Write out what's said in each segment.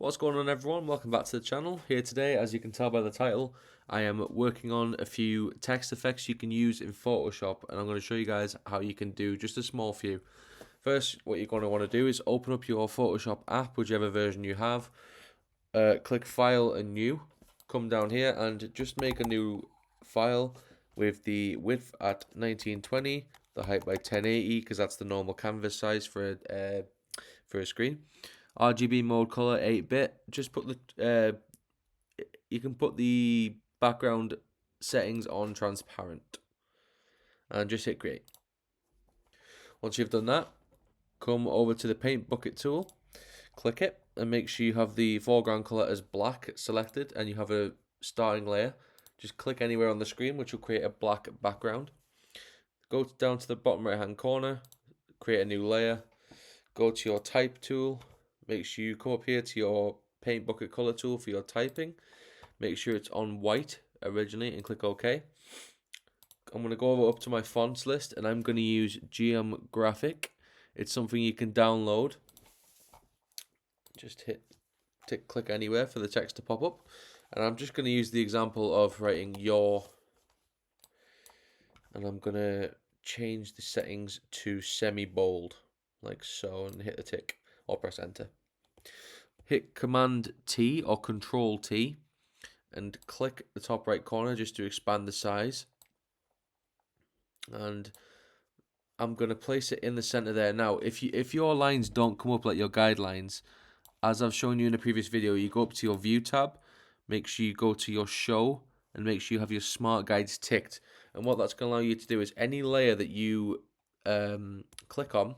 What's going on, everyone? Welcome back to the channel. Here today, as you can tell by the title, I am working on a few text effects you can use in Photoshop, and I'm going to show you guys how you can do just a small few. First, what you're going to want to do is open up your Photoshop app, whichever version you have, click File and New, come down here and just make a new file with the width at 1920, the height by 1080 because that's the normal canvas size for a screen. RGB mode color 8-bit. Just put the you can put the background settings on transparent and just hit create. Once you've done that, come over to the paint bucket tool, click it and make sure you have the foreground color as black selected and you have a starting layer. Just click anywhere on the screen which will create a black background. Go down to the bottom right hand corner, create a new layer, go to your type tool. Make sure you come up here to your paint bucket color tool for your typing. Make sure it's on white originally and click OK. I'm going to go over up to my fonts list and I'm going to use GM Graphic. It's something you can download. Just click anywhere for the text to pop up. And I'm just going to use the example of writing your. And I'm going to change the settings to semi-bold, like so, and hit the tick or press enter. Hit Command T or Control T and click the top right corner just to expand the size. And I'm going to place it in the center there. Now, if your lines don't come up like your guidelines, as I've shown you in a previous video, you go up to your View tab, make sure you go to your Show, and make sure you have your Smart Guides ticked. And what that's going to allow you to do is any layer that you click on,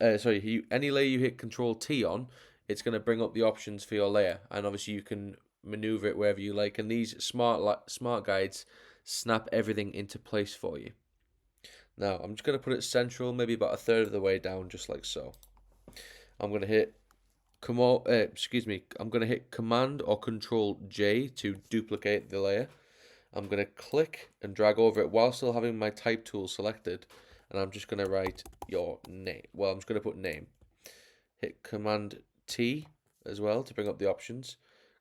any layer you hit Control T on, it's going to bring up the options for your layer, and obviously you can maneuver it wherever you like. And these smart guides snap everything into place for you. Now I'm just going to put it central, maybe about a third of the way down, just like so. I'm going to hit I'm going to hit Command or Control J to duplicate the layer. I'm going to click and drag over it while still having my type tool selected, and I'm just going to write your name. Well, I'm just going to put name. Hit Command T as well to bring up the options.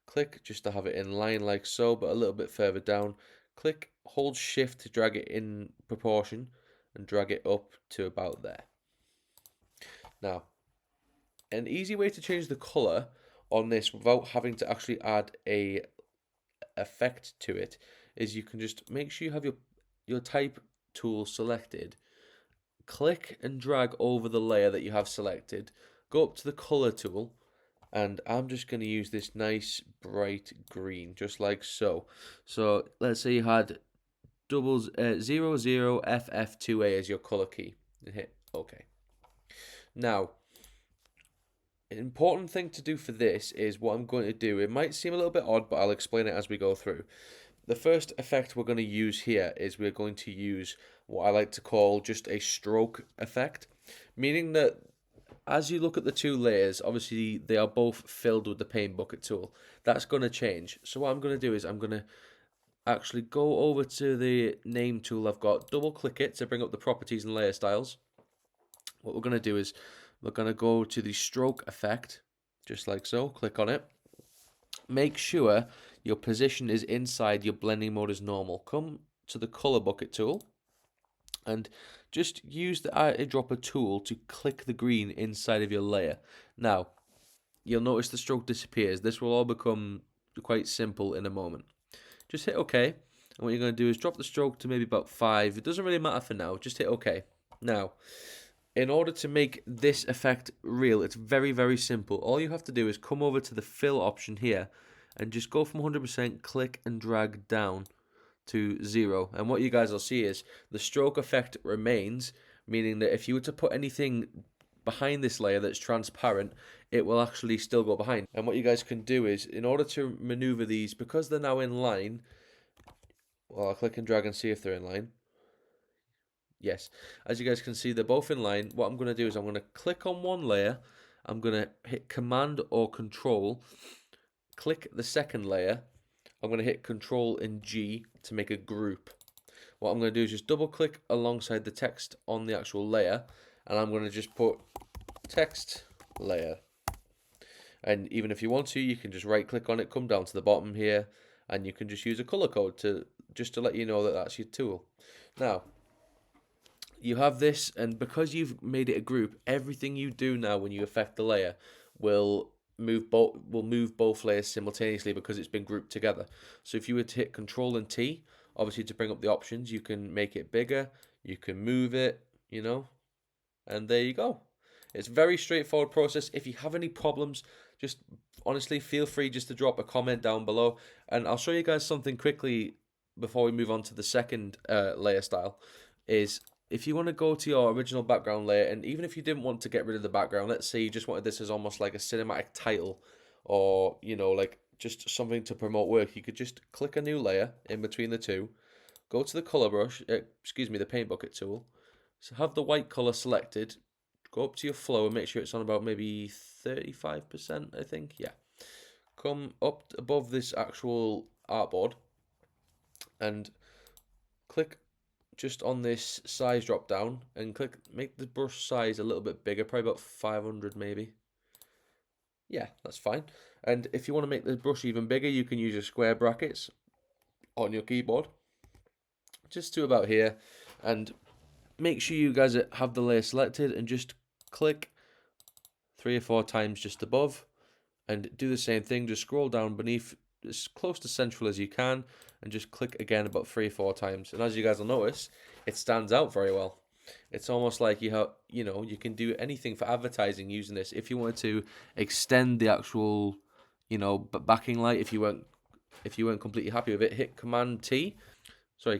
Click just to have it in line like so, but a little bit further down. Click, hold Shift to drag it in proportion and drag it up to about there. Now, an easy way to change the color on this without having to actually add a effect to it is you can just make sure you have your type tool selected. Click and drag over the layer that you have selected. Go up to the color tool, and I'm just going to use this nice bright green, just like so. So let's say you had 00FF2A as your color key, and hit OK. Now, an important thing to do for this is what I'm going to do. It might seem a little bit odd, but I'll explain it as we go through. The first effect we're going to use here is we're going to use what I like to call just a stroke effect, meaning that as you look at the two layers, obviously they are both filled with the paint bucket tool. That's going to change. So what I'm going to do is I'm going to actually go over to the name tool I've got, double click it to bring up the properties and layer styles. What we're going to do is we're going to go to the stroke effect, just like so, click on it. Make sure your position is inside your blending mode as normal. Come to the color bucket tool and just use the eyedropper tool to click the green inside of your layer. Now, you'll notice the stroke disappears. This will all become quite simple in a moment. Just hit OK, and what you're going to do is drop the stroke to maybe about 5. It doesn't really matter for now, just hit OK. Now, in order to make this effect real, it's very, very simple. All you have to do is come over to the fill option here and just go from 100%, click and drag down to 0. And what you guys will see is the stroke effect remains, meaning that if you were to put anything behind this layer that's transparent, it will actually still go behind. And what you guys can do is, in order to maneuver these, because they're now in line, well, I'll click and drag and see if they're in line. Yes, as you guys can see, they're both in line. What I'm going to do is I'm going to click on one layer. I'm going to hit Command or Control, click the second layer. I'm going to hit Control and G to make a group. What I'm going to do is just double click alongside the text on the actual layer, and I'm going to just put text layer. And even if you want to, you can just right click on it, come down to the bottom here, and you can just use a color code to let you know that that's your tool. Now, you have this, and because you've made it a group, everything you do now when you affect the layer will move both layers simultaneously because it's been grouped together. So if you were to hit Control and T, obviously to bring up the options, you can make it bigger, you can move it, you know, and there you go. It's a very straightforward process. If you have any problems, just honestly feel free just to drop a comment down below, and I'll show you guys something quickly before we move on to the second layer style. Is if you want to go to your original background layer, and even if you didn't want to get rid of the background, let's say you just wanted this as almost like a cinematic title, or you know, like just something to promote work, you could just click a new layer in between the two, go to the color brush, the paint bucket tool, so have the white color selected, go up to your flow and make sure it's on about maybe 35%, I think, yeah. Come up above this actual artboard and click just on this size drop down and click make the brush size a little bit bigger, probably about 500 maybe. Yeah, that's fine. And if you want to make the brush even bigger, you can use your square brackets on your keyboard just to about here, and make sure you guys have the layer selected and just click 3 or 4 times just above, and do the same thing. Just scroll down beneath as close to central as you can and just click again about 3 or 4 times, and as you guys will notice, it stands out very well. It's almost like you can do anything for advertising using this. If you wanted to extend the actual backing light, if you weren't completely happy with it, hit Command T,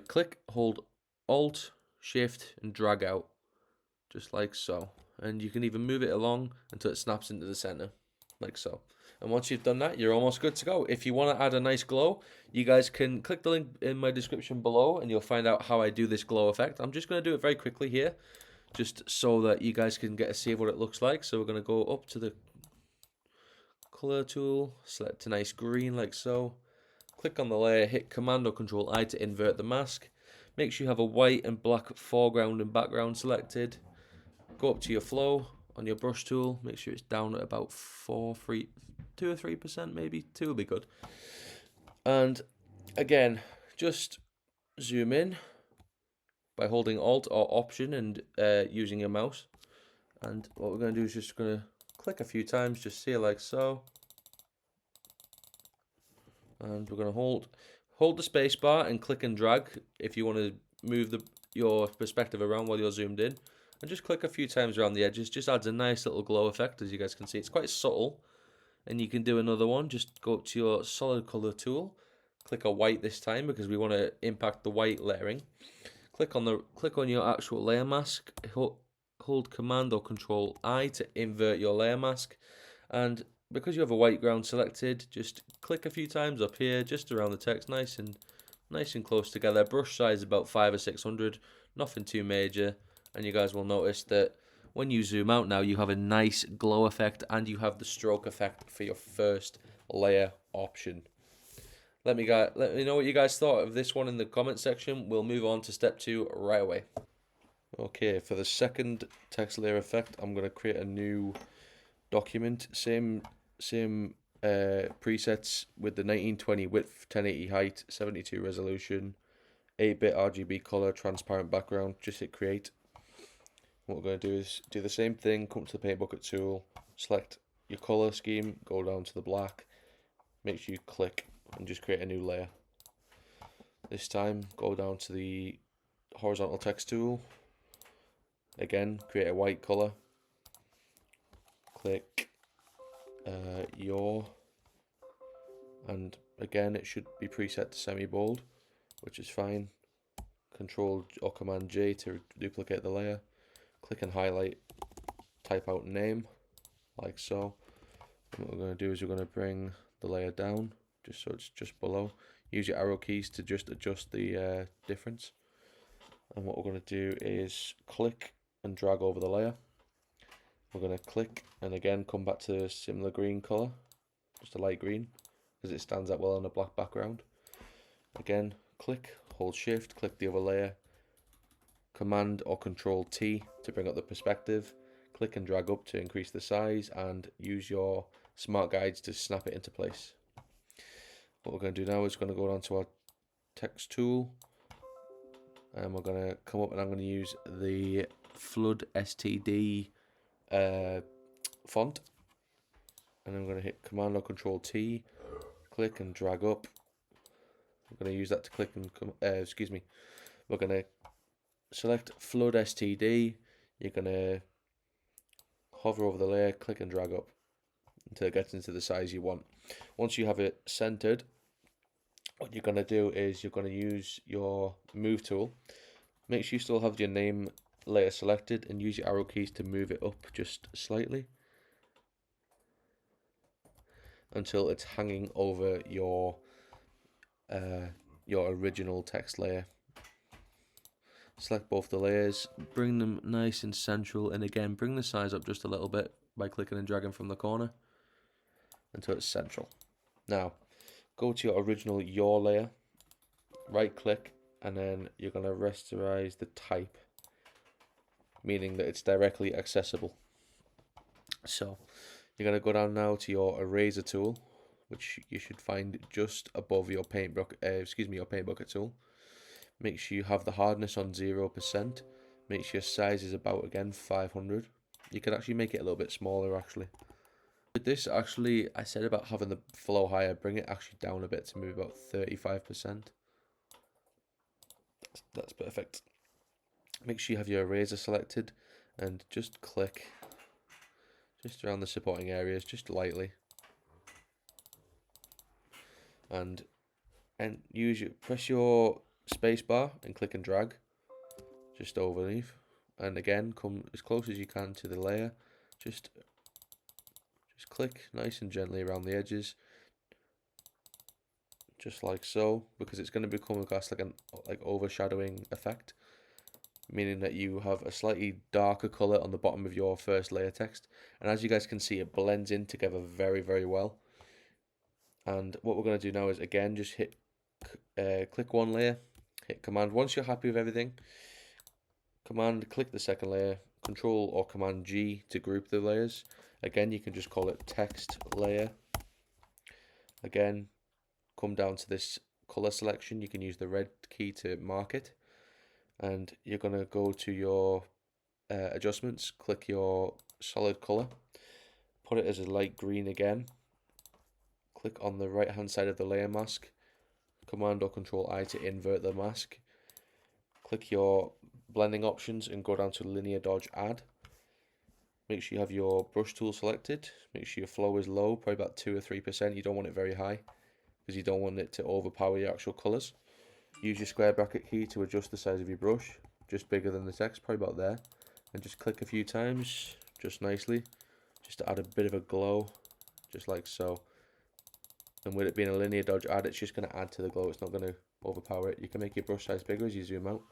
click, hold Alt Shift and drag out just like so, and you can even move it along until it snaps into the center like so. And once you've done that, you're almost good to go. If you want to add a nice glow, you guys can click the link in my description below and you'll find out how I do this glow effect. I'm just going to do it very quickly here, just so that you guys can get a see of what it looks like. So we're going to go up to the color tool, select a nice green like so, click on the layer, hit Command or Control I to invert the mask. Make sure you have a white and black foreground and background selected. Go up to your flow on your brush tool, make sure it's down at about 2 or 3%, maybe 2 will be good. And again, just zoom in by holding Alt or Option and using your mouse. And what we're going to do is just going to click a few times, just see it like so. And we're going to hold the space bar and click and drag if you want to move your perspective around while you're zoomed in. And just click a few times around the edges, just adds a nice little glow effect. As you guys can see, it's quite subtle. And you can do another one, just go up to your solid color tool, click a white this time because we want to impact the white layering. Click on your actual layer mask, hold Command or Control I to invert your layer mask, and because you have a white ground selected, just click a few times up here just around the text, nice and close together. Brush size about 500 or 600, nothing too major, and you guys will notice that when you zoom out now, you have a nice glow effect and you have the stroke effect for your first layer option. Let me know what you guys thought of this one in the comment section. We'll move on to step 2 right away. Okay, for the second text layer effect, I'm going to create a new document. Same presets with the 1920 width, 1080 height, 72 resolution, 8-bit RGB color, transparent background. Just hit create. What we're going to do is do the same thing, come to the paint bucket tool, select your color scheme, go down to the black, make sure you click and just create a new layer. This time go down to the horizontal text tool, again create a white color, click and again it should be preset to semi-bold, which is fine. Control or Command J to duplicate the layer. Click and highlight, type out name, like so. And what we're going to do is we're going to bring the layer down, just so it's just below. Use your arrow keys to just adjust the difference. And what we're going to do is click and drag over the layer. We're going to click and again come back to a similar green color, just a light green, because it stands out well on a black background. Again, click, hold shift, click the other layer, Command or Control T to bring up the perspective, click and drag up to increase the size, and use your smart guides to snap it into place. What we're going to do now is going to go down to our text tool, and we're going to come up and I'm going to use the Flood STD font, and I'm going to hit Command or Control T, click and drag up. I'm going to use that to click and we're going to select Flood STD. You're going to hover over the layer, click and drag up until it gets into the size you want. Once you have it centered, what you're going to do is you're going to use your move tool. Make sure you still have your name layer selected and use your arrow keys to move it up just slightly until it's hanging over your original text layer. Select both the layers, bring them nice and central, and again bring the size up just a little bit by clicking and dragging from the corner until it's central. Now go to your original your layer, right click, and then you're going to rasterize the type, meaning that it's directly accessible. So you're going to go down now to your eraser tool, which you should find just above your paint bucket tool. Make sure you have the hardness on 0%. Make sure your size is about, again, 500. You can actually make it a little bit smaller, actually. With this, actually, I said about having the flow higher. Bring it actually down a bit to move about 35%. That's perfect. Make sure you have your eraser selected and just click just around the supporting areas, just lightly. And press your space bar and click and drag just overneath, and again come as close as you can to the layer. Just click nice and gently around the edges, just like so, because it's going to become like overshadowing effect, meaning that you have a slightly darker color on the bottom of your first layer text, and as you guys can see, it blends in together very, very well. And what we're going to do now is again just hit click one layer, hit Command. Once you're happy with everything, Command click the second layer, Control or Command G to group the layers. Again, you can just call it text layer. Again, come down to this color selection. You can use the red key to mark it, and you're going to go to your adjustments, click your solid color, put it as a light green again. Click on the right hand side of the layer mask, Command or Control I to invert the mask. Click your blending options and go down to linear dodge add. Make sure you have your brush tool selected. Make sure your flow is low, probably about 2 or 3%. You don't want it very high because you don't want it to overpower your actual colors. Use your square bracket key to adjust the size of your brush, just bigger than the text, probably about there. And just click a few times, just nicely, just to add a bit of a glow, just like so. And with it being a linear dodge add, it's just going to add to the glow. It's not going to overpower it. You can make your brush size bigger as you zoom out,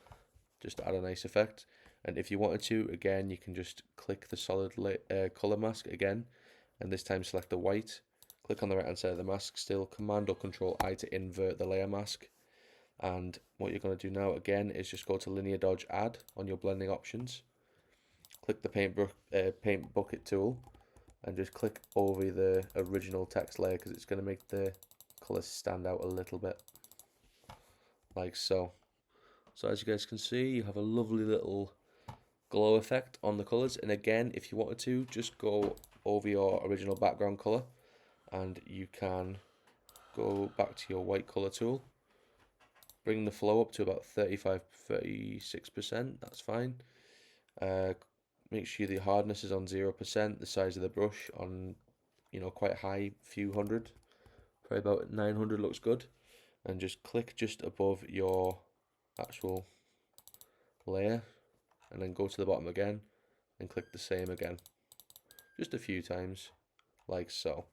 just to add a nice effect. And if you wanted to, again, you can just click the solid color mask again, and this time select the white. Click on the right hand side of the mask, still Command or Control I to invert the layer mask. And what you're going to do now again is just go to linear dodge add on your blending options. Click the paint bucket tool, and just click over the original text layer because it's going to make the colors stand out a little bit, like so. So as you guys can see, you have a lovely little glow effect on the colors. And again, if you wanted to, just go over your original background color, and you can go back to your white color tool, bring the flow up to about 35-36%. That's fine. Make sure the hardness is on 0%, the size of the brush on, quite high, few hundred, probably about 900 looks good. And just click just above your actual layer, and then go to the bottom again and click the same again, just a few times, like so.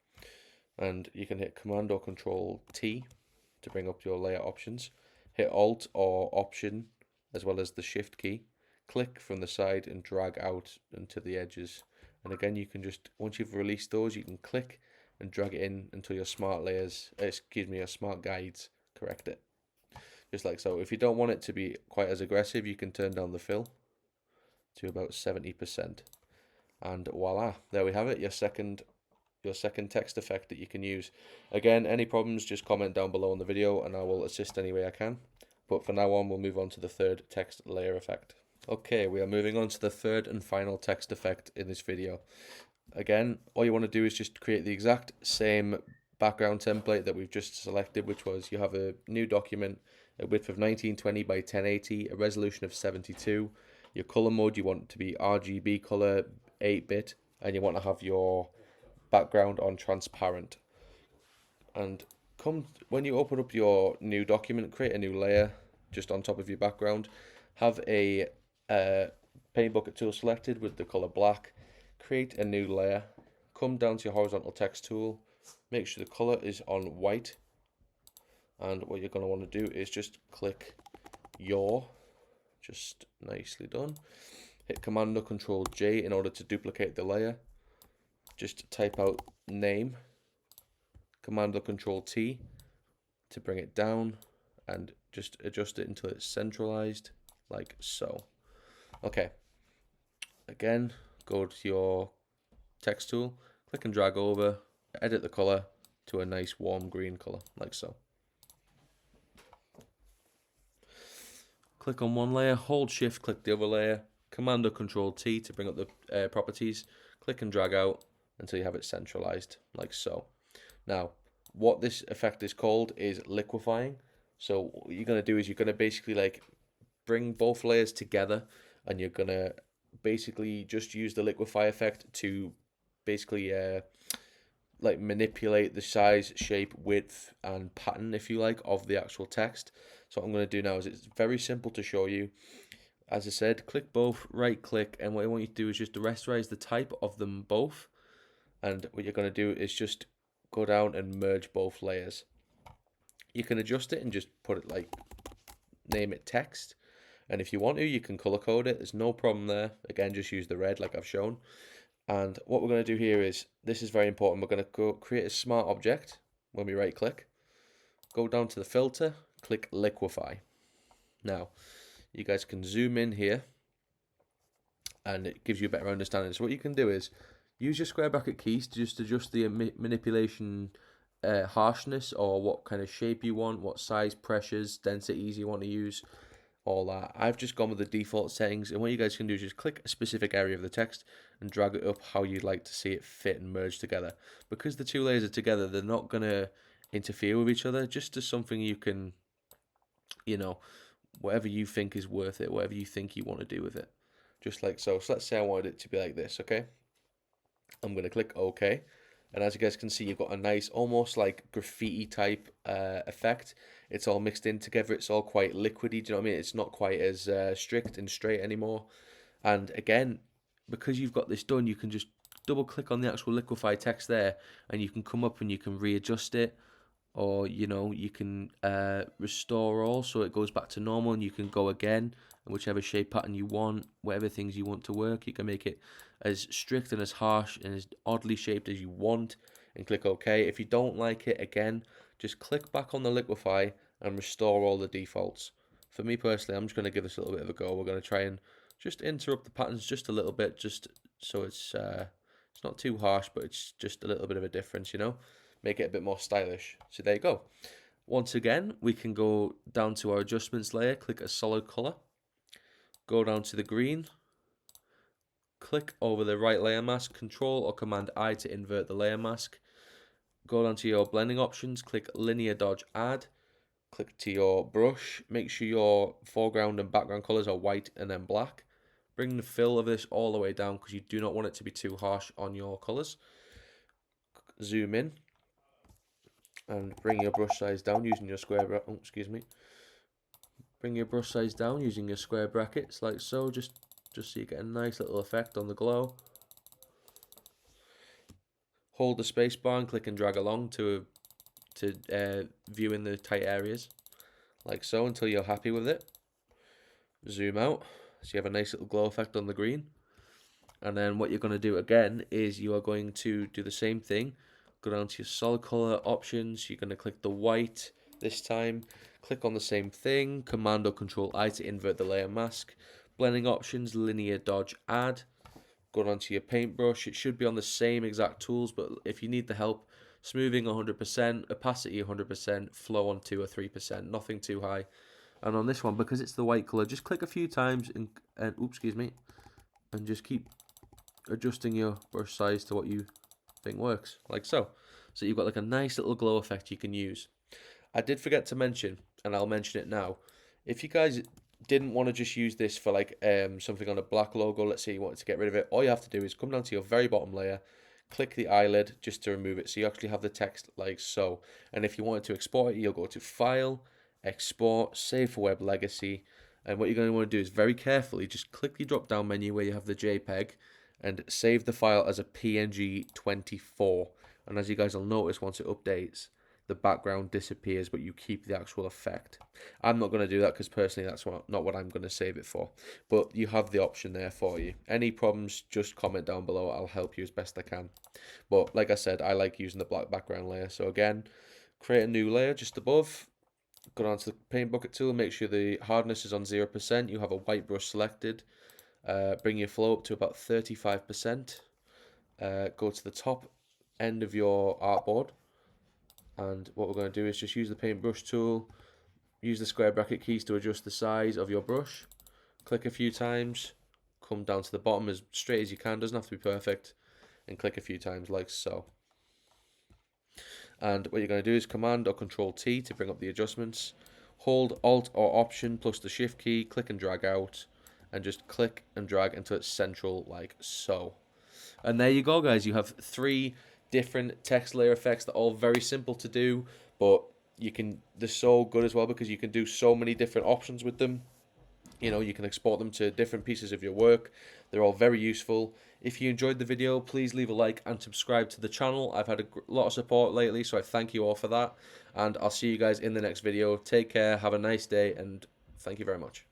And you can hit Command or Control T to bring up your layer options. Hit Alt or Option as well as the Shift key. Click from the side and drag out into the edges. And again, you can just, once you've released those, you can click and drag it in until your smart guides correct it. Just like so. If you don't want it to be quite as aggressive, you can turn down the fill to about 70%. And voila, there we have it, your second your second text effect that you can use. Again, any problems, just comment down below on the video and I will assist any way I can. But for now on, we'll move on to the third text layer effect. Okay, we are moving on to the third and final text effect in this video. Again, all you want to do is just create the exact same background template that we've just selected, which was you have a new document, a width of 1920 by 1080, a resolution of 72. Your color mode, you want to be RGB color, 8-bit, and you want to have your background on transparent. And when you open up your new document, create a new layer just on top of your background. Have a paint bucket tool selected with the color black. Create a new layer. Come down to your horizontal text tool. Make sure the color is on white. And what you're going to want to do is just click your. Just nicely done. Hit Command or Control J in order to duplicate the layer. Just type out name. Command or Control T to bring it down, and just adjust it until it's centralized, like so. Okay. Again, go to your text tool, click and drag over, edit the color to a nice warm green color, like so. Click on one layer, hold Shift, click the other layer, Command or Control T to bring up the properties, click and drag out until you have it centralized, like so. Now, what this effect is called is liquifying. So what you're going to do is you're going to basically like bring both layers together, and you're going to basically just use the liquify effect to basically like manipulate the size, shape, width, and pattern, if you like, of the actual text. So what I'm going to do now is it's very simple to show you. As I said, click both, right click, and what I want you to do is just rasterize the type of them both. And what you're going to do is just go down and merge both layers. You can adjust it and just put it like, name it text. And if you want to, you can color code it. There's no problem there. Again, just use the red like I've shown. And what we're going to do here is, this is very important. We're going to go create a smart object when we right click. Go down to the filter, click liquify. Now, you guys can zoom in here and it gives you a better understanding. So what you can do is, use your square bracket keys to just adjust the manipulation harshness, or what kind of shape you want, what size, pressures, densities you want to use, all that. I've just gone with the default settings, and what you guys can do is just click a specific area of the text and drag it up how you'd like to see it fit and merge together. Because the two layers are together, they're not going to interfere with each other, just as something you can, you know, whatever you think is worth it, whatever you think you want to do with it. Just like so. So let's say I wanted it to be like this, okay? I'm going to click OK, and as you guys can see, you've got a nice, almost like graffiti type effect. It's all mixed in together. It's all quite liquidy. Do you know what I mean? It's not quite as strict and straight anymore. And again, because you've got this done, you can just double click on the actual liquify text there, and you can come up and you can readjust it, or you know, you can restore all so it goes back to normal, and you can go again, and whichever shape pattern you want, whatever things you want to work, you can make it as strict and as harsh and as oddly shaped as you want, and click OK. If you don't like it, again, just click back on the liquify and restore all the defaults. For me personally, I'm just going to give this a little bit of a go. We're going to try and just interrupt the patterns just a little bit, just so it's not too harsh, but it's just a little bit of a difference, you know, make it a bit more stylish. So there you go. Once again, we can go down to our adjustments layer, click a solid color, go down to the green, click over the right layer mask, Control or Command I to invert the layer mask. Go down to your blending options, click linear dodge add, click to your brush, make sure your foreground and background colors are white and then black. Bring the fill of this all the way down because you do not want it to be too harsh on your colors. Zoom in and bring your brush size down using your square Bring your brush size down using your square brackets like so, just so you get a nice little effect on the glow. Hold the space bar and click and drag along to view in the tight areas, like so, until you're happy with it. Zoom out, so you have a nice little glow effect on the green. And then what you're going to do again is you are going to do the same thing. Go down to your solid color options, you're going to click the white this time, click on the same thing, Command or Control I to invert the layer mask, blending options, linear dodge add, Go onto your paintbrush. It should be on the same exact tools, but if you need the help, smoothing 100%, opacity 100%, flow on 2 or 3%, nothing too high. And on this one, because it's the white color, just click a few times and oops, excuse me, and just keep adjusting your brush size to what you think works, like so. So you've got like a nice little glow effect you can use. I did forget to mention, and I'll mention it now, if you guys didn't want to just use this for like something on a black logo, let's say you wanted to get rid of it, all you have to do is come down to your very bottom layer, click the eyelid just to remove it, so you actually have the text like so. And if you wanted to export it, you'll go to File, Export, Save for Web Legacy, and what you're going to want to do is very carefully just click the drop down menu where you have the JPEG and save the file as a PNG 24. And as you guys will notice, once it updates, the background disappears, but you keep the actual effect. I'm not going to do that because personally that's not what I'm going to save it for, but you have the option there for you. Any problems, just comment down below. I'll help you as best I can. But like I said, I like using the black background layer. So again, create a new layer just above, go down to the paint bucket tool, make sure the hardness is on 0%, you have a white brush selected, bring your flow up to about 35%, go to the top end of your artboard, and what we're going to do is just use the paintbrush tool, use the square bracket keys to adjust the size of your brush, click a few times, come down to the bottom as straight as you can, doesn't have to be perfect, and click a few times like so. And what you're going to do is Command or Control T to bring up the adjustments, hold Alt or Option plus the Shift key, click and drag out, and just click and drag until it's central like so. And there you go, guys, you have 3 different text layer effects that are all very simple to do, but they're so good as well because you can do so many different options with them. You know, you can export them to different pieces of your work. They're all very useful. If you enjoyed the video, please leave a like and subscribe to the channel. I've had a lot of support lately, so I thank you all for that. And I'll see you guys in the next video. Take care, have a nice day, and thank you very much.